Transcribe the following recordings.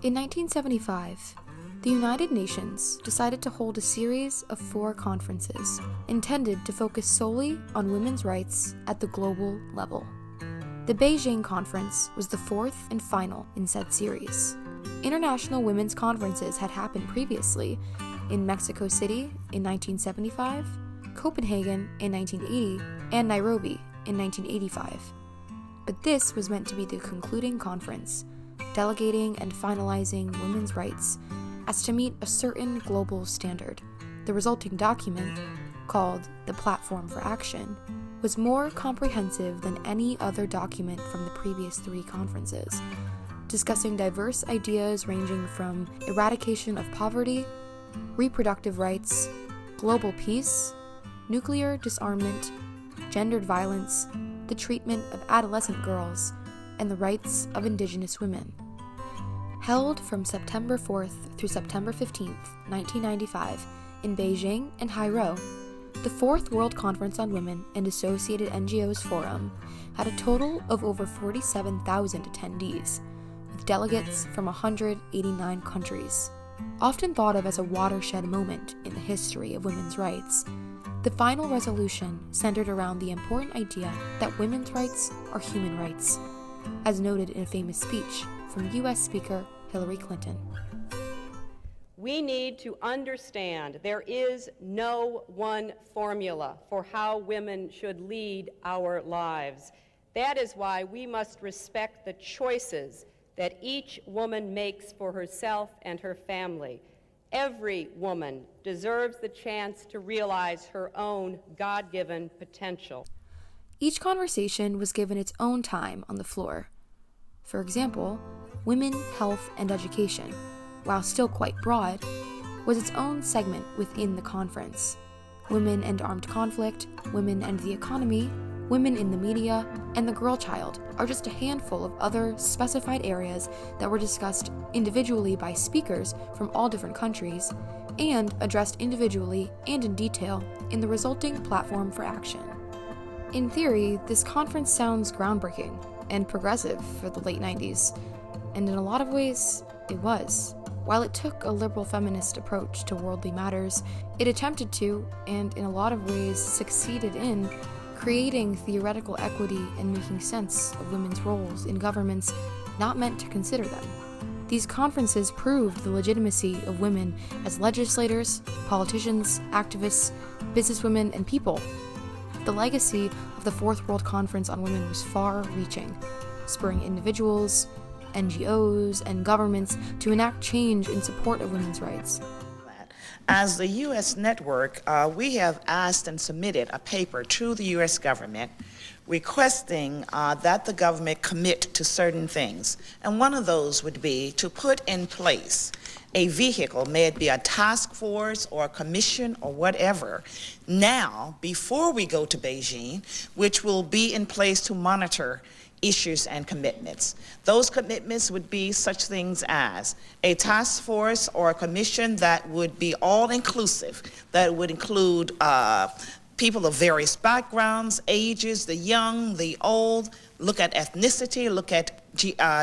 In 1975, the United Nations decided to hold a series of 4 conferences intended to focus solely on women's rights at the global level. The Beijing Conference was the 4th and final in said series. International women's conferences had happened previously in Mexico City in 1975, Copenhagen in 1980, and Nairobi in 1985. But this was meant to be the concluding conference, delegating and finalizing women's rights as to meet a certain global standard. The resulting document, called the Platform for Action, was more comprehensive than any other document from the previous 3 conferences, discussing diverse ideas ranging from eradication of poverty, reproductive rights, global peace, nuclear disarmament, gendered violence, the treatment of adolescent girls, and the rights of Indigenous women. Held from September 4th through September 15th, 1995, in Beijing and Haikou, the 4th World Conference on Women and Associated NGOs Forum had a total of over 47,000 attendees, with delegates from 189 countries. Often thought of as a watershed moment in the history of women's rights, the final resolution centered around the important idea that women's rights are human rights, as noted in a famous speech from U.S. Speaker Hillary Clinton. We need to understand there is no one formula for how women should lead our lives. That is why we must respect the choices that each woman makes for herself and her family. Every woman deserves the chance to realize her own God-given potential. Each conversation was given its own time on the floor. For example, women, health, and education, while still quite broad, was its own segment within the conference. Women and armed conflict, women and the economy, women in the media, and the girl child are just a handful of other specified areas that were discussed individually by speakers from all different countries and addressed individually and in detail in the resulting Platform for Action. In theory, this conference sounds groundbreaking and progressive for the late 90s, and in a lot of ways, it was. While it took a liberal feminist approach to worldly matters, it attempted to, and in a lot of ways succeeded in, creating theoretical equity and making sense of women's roles in governments not meant to consider them. These conferences proved the legitimacy of women as legislators, politicians, activists, businesswomen, and people. The legacy of the 4th World Conference on Women was far-reaching, spurring individuals, NGOs, and governments to enact change in support of women's rights. As the U.S. network, we have asked and submitted a paper to the U.S. government requesting that the government commit to certain things. And one of those would be to put in place a vehicle, may it be a task force or a commission or whatever, now, before we go to Beijing, which will be in place to monitor issues and commitments. Those commitments would be such things as a task force or a commission that would be all-inclusive, that would include people of various backgrounds, ages, the young, the old, look at ethnicity, look at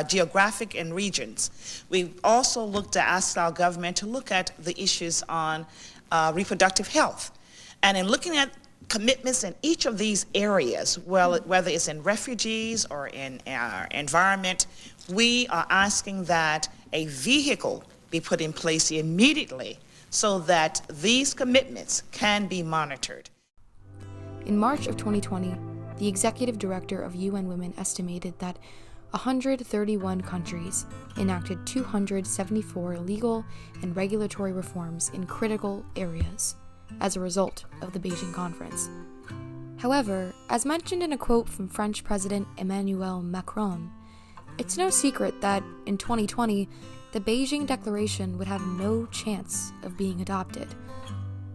geographic and regions. We've also looked to ask our government to look at the issues on reproductive health. And in looking at commitments in each of these areas, well, whether it's in refugees or in our environment, we are asking that a vehicle be put in place immediately so that these commitments can be monitored. In March of 2020, the executive director of UN Women estimated that 131 countries enacted 274 legal and regulatory reforms in critical areas as a result of the Beijing Conference. However, as mentioned in a quote from French President Emmanuel Macron, it's no secret that in 2020, the Beijing Declaration would have no chance of being adopted.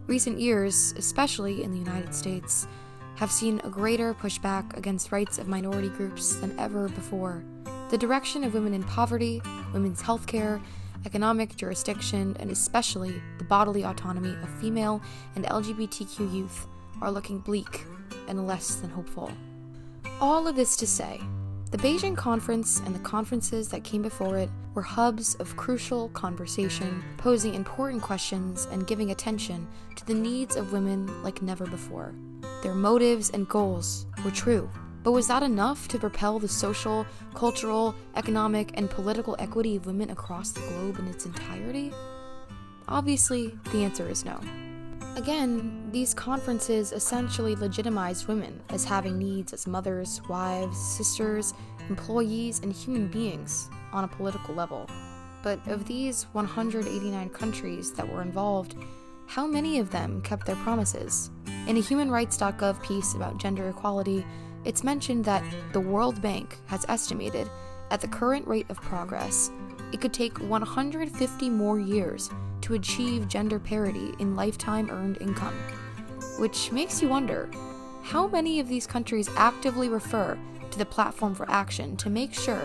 Recent years, especially in the United States, have seen a greater pushback against rights of minority groups than ever before. The direction of women in poverty, women's healthcare, economic jurisdiction, and especially the bodily autonomy of female and LGBTQ youth are looking bleak and less than hopeful. All of this to say, The Beijing Conference and the conferences that came before it were hubs of crucial conversation, posing important questions and giving attention to the needs of women like never before. Their motives and goals were true, but was that enough to propel the social, cultural, economic, and political equity of women across the globe in its entirety? Obviously, the answer is no. Again, these conferences essentially legitimized women as having needs as mothers, wives, sisters, employees, and human beings on a political level. But of these 189 countries that were involved, how many of them kept their promises? In a humanrights.gov piece about gender equality, it's mentioned that the World Bank has estimated, at the current rate of progress, it could take 150 more years to achieve gender parity in lifetime earned income. Which makes you wonder, how many of these countries actively refer to the Platform for Action to make sure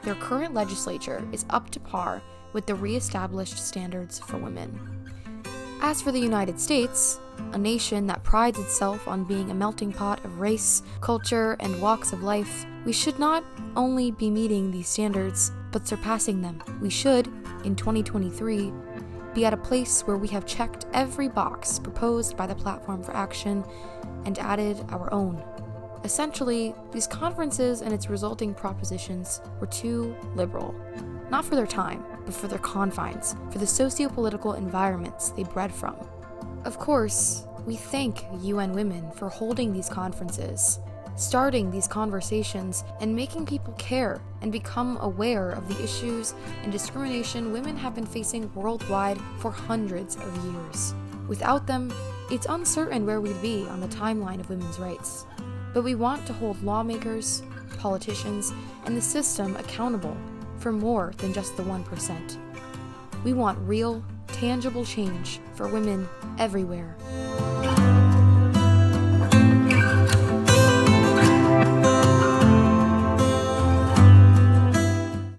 their current legislature is up to par with the re-established standards for women? As for the United States, a nation that prides itself on being a melting pot of race, culture, and walks of life, we should not only be meeting these standards, but surpassing them. We should, in 2023, be at a place where we have checked every box proposed by the Platform for Action and added our own. Essentially, these conferences and its resulting propositions were too liberal. Not for their time, but for their confines, for the socio-political environments they bred from. Of course, we thank UN Women for holding these conferences, starting these conversations, and making people care and become aware of the issues and discrimination women have been facing worldwide for hundreds of years. Without them, it's uncertain where we'd be on the timeline of women's rights. But we want to hold lawmakers, politicians, and the system accountable for more than just the 1%. We want real, tangible change for women everywhere.